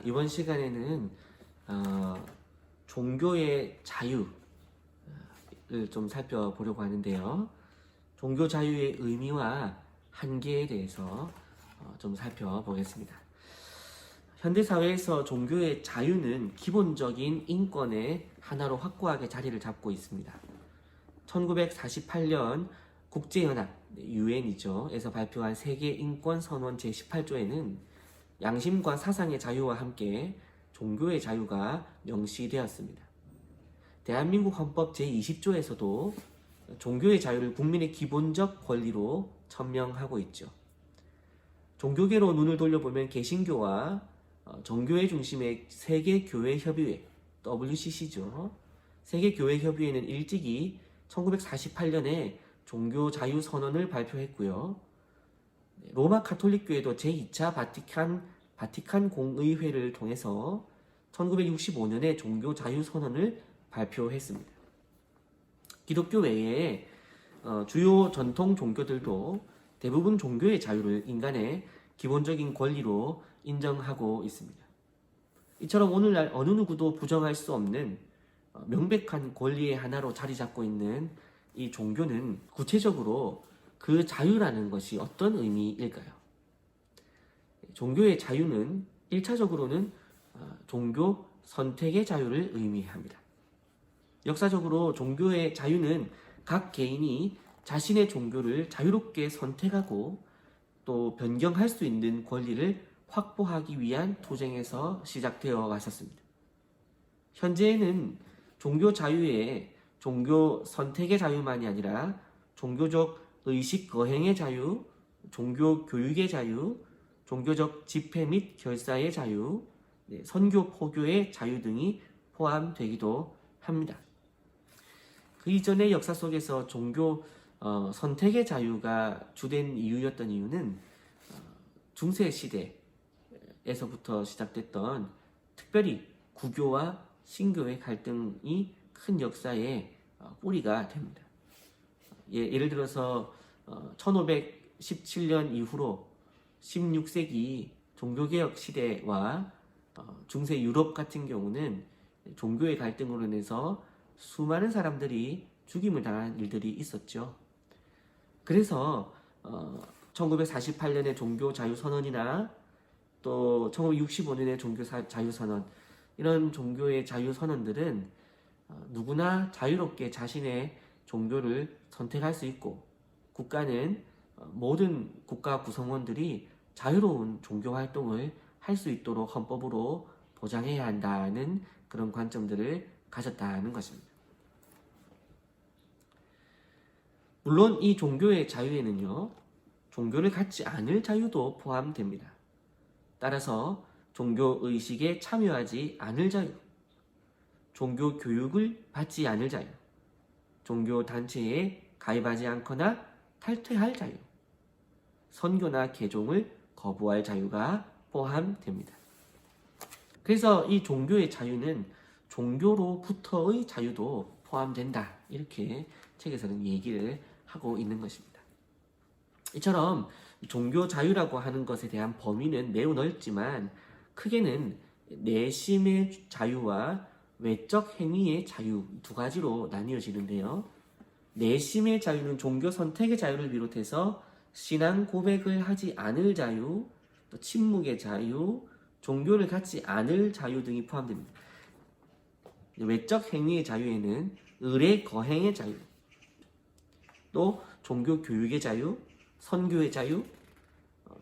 이번 시간에는 종교의 자유를 좀 살펴보려고 하는데요. 종교 자유의 의미와 한계에 대해서 좀 살펴보겠습니다. 현대사회에서 종교의 자유는 기본적인 인권의 하나로 확고하게 자리를 잡고 있습니다. 1948년 국제연합, UN이죠. 에서 발표한 세계인권선언 제18조에는 양심과 사상의 자유와 함께 종교의 자유가 명시되었습니다. 대한민국 헌법 제20조에서도 종교의 자유를 국민의 기본적 권리로 천명하고 있죠. 종교계로 눈을 돌려보면 개신교와 정교회 중심의 세계교회협의회, WCC죠. 세계교회협의회는 일찍이 1948년에 종교자유선언을 발표했고요. 로마 가톨릭교회도 제2차 바티칸 공의회를 통해서 1965년에 종교자유선언을 발표했습니다. 기독교 외에 주요 전통 종교들도 대부분 종교의 자유를 인간의 기본적인 권리로 인정하고 있습니다. 이처럼 오늘날 어느 누구도 부정할 수 없는 명백한 권리의 하나로 자리 잡고 있는 이 종교는 구체적으로 그 자유라는 것이 어떤 의미일까요? 종교의 자유는 1차적으로는 종교 선택의 자유를 의미합니다. 역사적으로 종교의 자유는 각 개인이 자신의 종교를 자유롭게 선택하고 또 변경할 수 있는 권리를 확보하기 위한 투쟁에서 시작되어 왔었습니다. 현재는 종교 자유에 종교 선택의 자유만이 아니라 종교적 의식 거행의 자유, 종교 교육의 자유, 종교적 집회 및 결사의 자유, 선교 포교의 자유 등이 포함되기도 합니다. 그 이전의 역사 속에서 종교 선택의 자유가 주된 이유였던 이유는 중세 시대에서부터 시작됐던 특별히 구교와 신교의 갈등이 큰 역사의 뿌리가 됩니다. 예를 들어서 1517년 이후로 16세기 종교개혁 시대와 중세 유럽 같은 경우는 종교의 갈등으로 인해서 수많은 사람들이 죽임을 당한 일들이 있었죠. 그래서 1948년의 종교자유선언이나 또 1965년의 종교자유선언, 이런 종교의 자유선언들은 누구나 자유롭게 자신의 종교를 선택할 수 있고, 국가는 모든 국가 구성원들이 자유로운 종교 활동을 할 수 있도록 헌법으로 보장해야 한다는 그런 관점들을 가졌다는 것입니다. 물론 이 종교의 자유에는요, 종교를 갖지 않을 자유도 포함됩니다. 따라서 종교 의식에 참여하지 않을 자유, 종교 교육을 받지 않을 자유, 종교 단체에 가입하지 않거나 탈퇴할 자유, 선교나 개종을 거부할 자유가 포함됩니다. 그래서 이 종교의 자유는 종교로부터의 자유도 포함된다, 이렇게 책에서는 얘기를 하고 있는 것입니다. 이처럼 종교 자유라고 하는 것에 대한 범위는 매우 넓지만 크게는 내심의 자유와 외적 행위의 자유 두 가지로 나뉘어지는데요. 내심의 자유는 종교 선택의 자유를 비롯해서 신앙 고백을 하지 않을 자유, 또 침묵의 자유, 종교를 갖지 않을 자유 등이 포함됩니다. 외적 행위의 자유에는 의례 거행의 자유, 또 종교 교육의 자유, 선교의 자유,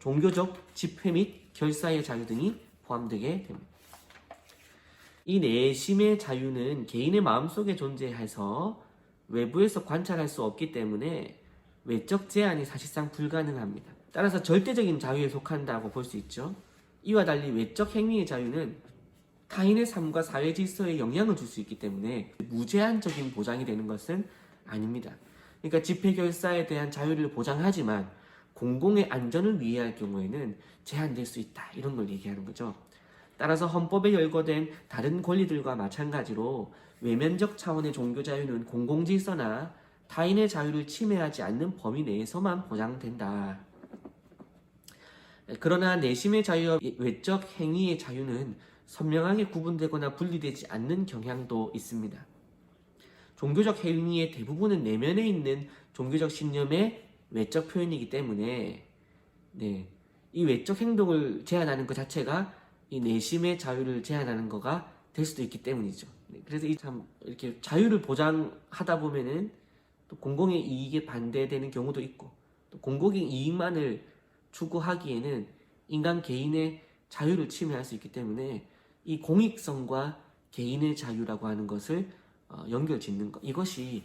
종교적 집회 및 결사의 자유 등이 포함되게 됩니다. 이 내심의 자유는 개인의 마음속에 존재해서 외부에서 관찰할 수 없기 때문에 외적 제한이 사실상 불가능합니다. 따라서 절대적인 자유에 속한다고 볼 수 있죠. 이와 달리 외적 행위의 자유는 타인의 삶과 사회 질서에 영향을 줄 수 있기 때문에 무제한적인 보장이 되는 것은 아닙니다. 그러니까 집회 결사에 대한 자유를 보장하지만 공공의 안전을 위해야 할 경우에는 제한될 수 있다, 이런 걸 얘기하는 거죠. 따라서 헌법에 열거된 다른 권리들과 마찬가지로 외면적 차원의 종교 자유는 공공질서나 타인의 자유를 침해하지 않는 범위 내에서만 보장된다. 그러나 내심의 자유와 외적 행위의 자유는 선명하게 구분되거나 분리되지 않는 경향도 있습니다. 종교적 행위의 대부분은 내면에 있는 종교적 신념의 외적 표현이기 때문에 이 외적 행동을 제한하는 것 자체가 이 내심의 자유를 제한하는 거가 될 수도 있기 때문이죠. 그래서 참 이렇게 자유를 보장하다 보면은 또 공공의 이익에 반대되는 경우도 있고, 또 공공의 이익만을 추구하기에는 인간 개인의 자유를 침해할 수 있기 때문에 이 공익성과 개인의 자유라고 하는 것을 연결 짓는 것, 이것이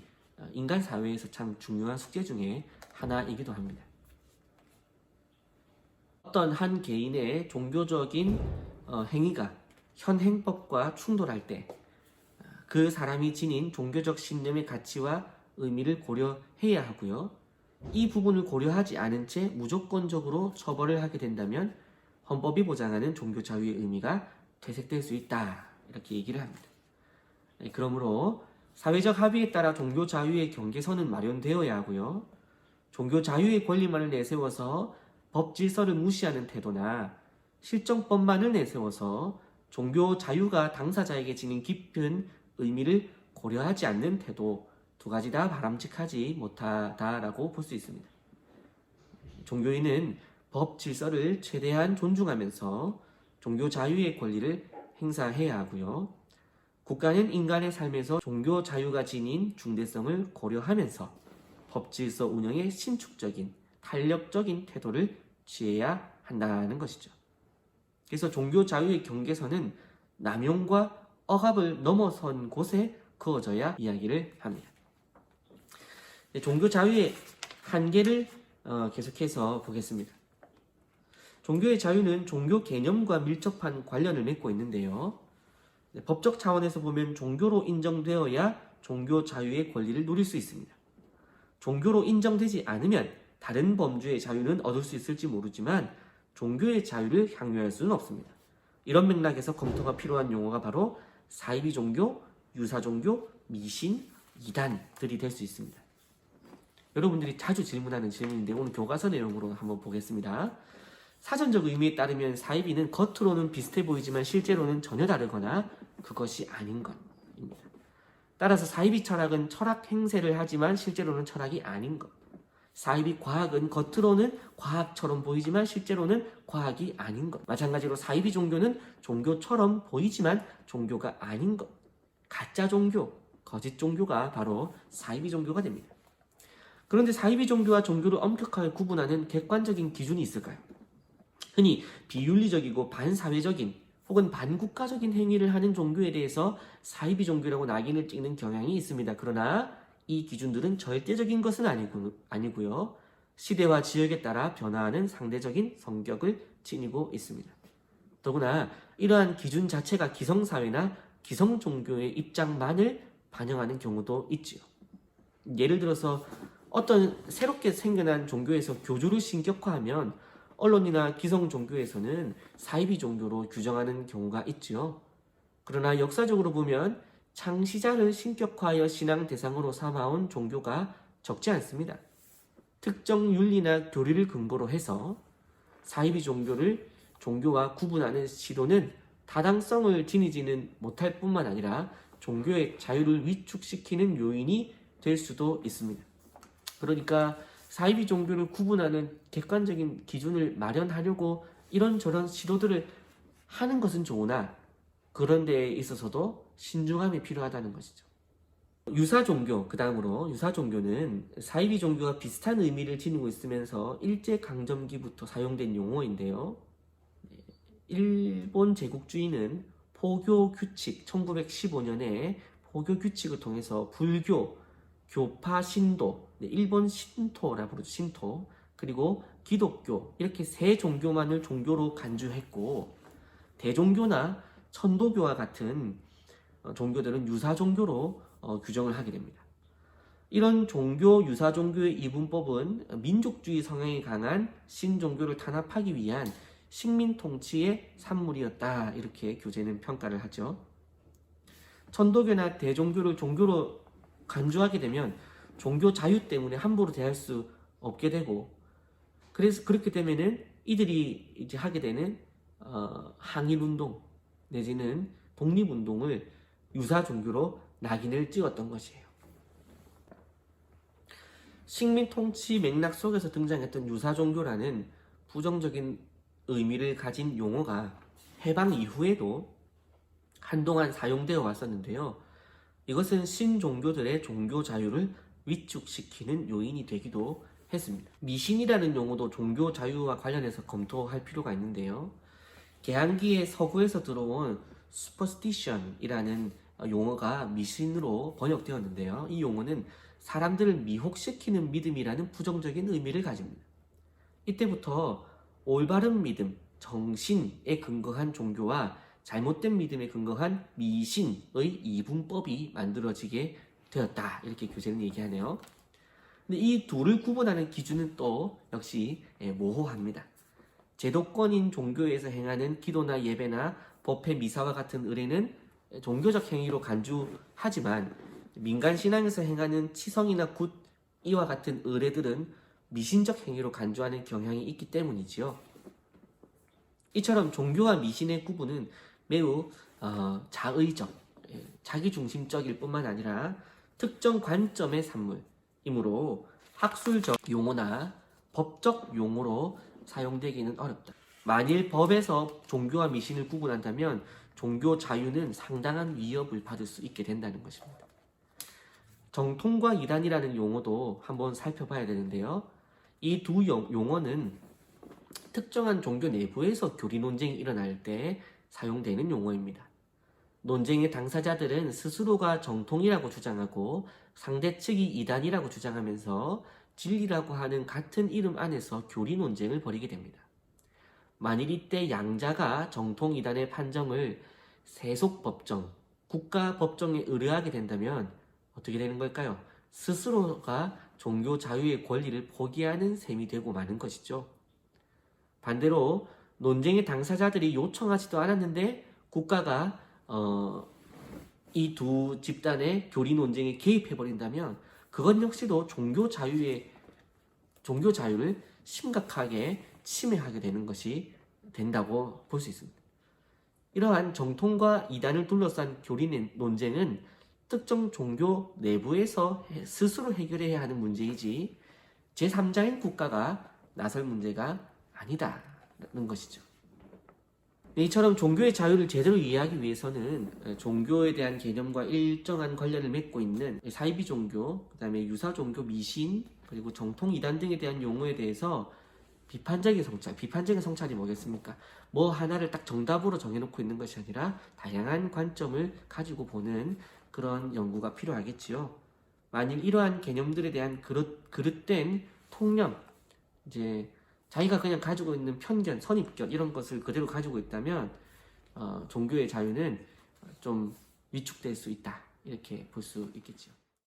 인간 사회에서 참 중요한 숙제 중에 하나이기도 합니다. 어떤 한 개인의 종교적인 행위가 현 행법과 충돌할 때 그 사람이 지닌 종교적 신념의 가치와 의미를 고려해야 하고요. 이 부분을 고려하지 않은 채 무조건적으로 처벌을 하게 된다면 헌법이 보장하는 종교 자유의 의미가 퇴색될 수 있다, 이렇게 얘기를 합니다. 그러므로 사회적 합의에 따라 종교 자유의 경계선은 마련되어야 하고요. 종교 자유의 권리만을 내세워서 법 질서를 무시하는 태도나 실정법만을 내세워서 종교 자유가 당사자에게 지닌 깊은 의미를 고려하지 않는 태도, 두 가지 다 바람직하지 못하다라고 볼 수 있습니다. 종교인은 법 질서를 최대한 존중하면서 종교 자유의 권리를 행사해야 하고요. 국가는 인간의 삶에서 종교 자유가 지닌 중대성을 고려하면서 법 질서 운영에 신축적인, 탄력적인 태도를 취해야 한다는 것이죠. 그래서 종교 자유의 경계선은 남용과 억압을 넘어선 곳에 그어져야 이야기를 합니다. 종교 자유의 한계를 계속해서 보겠습니다. 종교의 자유는 종교 개념과 밀접한 관련을 맺고 있는데요. 법적 차원에서 보면 종교로 인정되어야 종교 자유의 권리를 누릴 수 있습니다. 종교로 인정되지 않으면 다른 범주의 자유는 얻을 수 있을지 모르지만 종교의 자유를 향유할 수는 없습니다. 이런 맥락에서 검토가 필요한 용어가 바로 사이비 종교, 유사 종교, 미신, 이단들이 될 수 있습니다. 여러분들이 자주 질문하는 질문인데 오늘 교과서 내용으로 한번 보겠습니다. 사전적 의미에 따르면 사이비는 겉으로는 비슷해 보이지만 실제로는 전혀 다르거나 그것이 아닌 것입니다. 따라서 사이비 철학은 철학 행세를 하지만 실제로는 철학이 아닌 것. 사이비 과학은 겉으로는 과학처럼 보이지만 실제로는 과학이 아닌 것. 마찬가지로 사이비 종교는 종교처럼 보이지만 종교가 아닌 것. 가짜 종교, 거짓 종교가 바로 사이비 종교가 됩니다. 그런데 사이비 종교와 종교를 엄격하게 구분하는 객관적인 기준이 있을까요? 흔히 비윤리적이고 반사회적인 혹은 반국가적인 행위를 하는 종교에 대해서 사이비 종교라고 낙인을 찍는 경향이 있습니다. 그러나 이 기준들은 절대적인 것은 아니고요. 시대와 지역에 따라 변화하는 상대적인 성격을 지니고 있습니다. 더구나 이러한 기준 자체가 기성사회나 기성종교의 입장만을 반영하는 경우도 있지요. 예를 들어서 어떤 새롭게 생겨난 종교에서 교주를 신격화하면 언론이나 기성종교에서는 사이비 종교로 규정하는 경우가 있지요. 그러나 역사적으로 보면 창시자를 신격화하여 신앙 대상으로 삼아온 종교가 적지 않습니다. 특정 윤리나 교리를 근거로 해서 사이비 종교를 종교와 구분하는 시도는 타당성을 지니지는 못할 뿐만 아니라 종교의 자유를 위축시키는 요인이 될 수도 있습니다. 그러니까 사이비 종교를 구분하는 객관적인 기준을 마련하려고 이런저런 시도들을 하는 것은 좋으나 그런 데에 있어서도 신중함이 필요하다는 것이죠. 유사 종교, 그 다음으로 유사 종교는 사이비 종교와 비슷한 의미를 지니고 있으면서 일제강점기부터 사용된 용어인데요. 일본 제국주의는 포교 규칙, 1915년에 포교 규칙을 통해서 불교, 교파, 신도, 일본 신토라 부르죠. 신토, 그리고 기독교, 이렇게 세 종교만을 종교로 간주했고 대종교나 천도교와 같은 종교들은 유사 종교로 규정을 하게 됩니다. 이런 종교, 유사 종교의 이분법은 민족주의 성향이 강한 신종교를 탄압하기 위한 식민 통치의 산물이었다, 이렇게 교재는 평가를 하죠. 천도교나 대종교를 종교로 간주하게 되면 종교 자유 때문에 함부로 대할 수 없게 되고, 그래서 그렇게 되면은 이들이 이제 하게 되는 항일운동 내지는 독립운동을 유사 종교로 낙인을 찍었던 것이에요. 식민 통치 맥락 속에서 등장했던 유사 종교라는 부정적인 의미를 가진 용어가 해방 이후에도 한동안 사용되어 왔었는데요. 이것은 신종교들의 종교 자유를 위축시키는 요인이 되기도 했습니다. 미신이라는 용어도 종교 자유와 관련해서 검토할 필요가 있는데요. 개항기에 서구에서 들어온 superstition이라는 용어가 미신으로 번역되었는데요. 이 용어는 사람들을 미혹시키는 믿음이라는 부정적인 의미를 가집니다. 이때부터 올바른 믿음, 정신에 근거한 종교와 잘못된 믿음에 근거한 미신의 이분법이 만들어지게 되었다. 이렇게 교재는 얘기하네요. 근데 이 둘을 구분하는 기준은 또 역시 모호합니다. 제도권인 종교에서 행하는 기도나 예배나 법회, 미사와 같은 의례는 종교적 행위로 간주하지만 민간 신앙에서 행하는 치성이나 굿 이와 같은 의례들은 미신적 행위로 간주하는 경향이 있기 때문이지요. 이처럼 종교와 미신의 구분은 매우 자의적, 자기중심적일 뿐만 아니라 특정 관점의 산물이므로 학술적 용어나 법적 용어로 사용되기는 어렵다. 만일 법에서 종교와 미신을 구분한다면 종교 자유는 상당한 위협을 받을 수 있게 된다는 것입니다. 정통과 이단이라는 용어도 한번 살펴봐야 되는데요. 이 두 용어는 특정한 종교 내부에서 교리 논쟁이 일어날 때 사용되는 용어입니다. 논쟁의 당사자들은 스스로가 정통이라고 주장하고 상대 측이 이단이라고 주장하면서 진리라고 하는 같은 이름 안에서 교리 논쟁을 벌이게 됩니다. 만일 이때 양자가 정통 이단의 판정을 세속법정, 국가법정에 의뢰하게 된다면 어떻게 되는 걸까요? 스스로가 종교 자유의 권리를 포기하는 셈이 되고 마는 것이죠. 반대로 논쟁의 당사자들이 요청하지도 않았는데 국가가 이 두 집단의 교리 논쟁에 개입해버린다면 그건 역시도 종교 자유를 심각하게 침해하게 되는 것이 된다고 볼 수 있습니다. 이러한 정통과 이단을 둘러싼 교리 논쟁은 특정 종교 내부에서 스스로 해결해야 하는 문제이지 제3자인 국가가 나설 문제가 아니다라는 것이죠. 이처럼 종교의 자유를 제대로 이해하기 위해서는 종교에 대한 개념과 일정한 관련을 맺고 있는 사이비 종교, 그 다음에 유사 종교, 미신, 그리고 정통 이단 등에 대한 용어에 대해서 비판적인 성찰이 뭐겠습니까? 뭐 하나를 딱 정답으로 정해놓고 있는 것이 아니라 다양한 관점을 가지고 보는 그런 연구가 필요하겠지요. 만일 이러한 개념들에 대한 그릇된 통념, 이제 자기가 그냥 가지고 있는 편견, 선입견 이런 것을 그대로 가지고 있다면 종교의 자유는 좀 위축될 수 있다 이렇게 볼 수 있겠지요.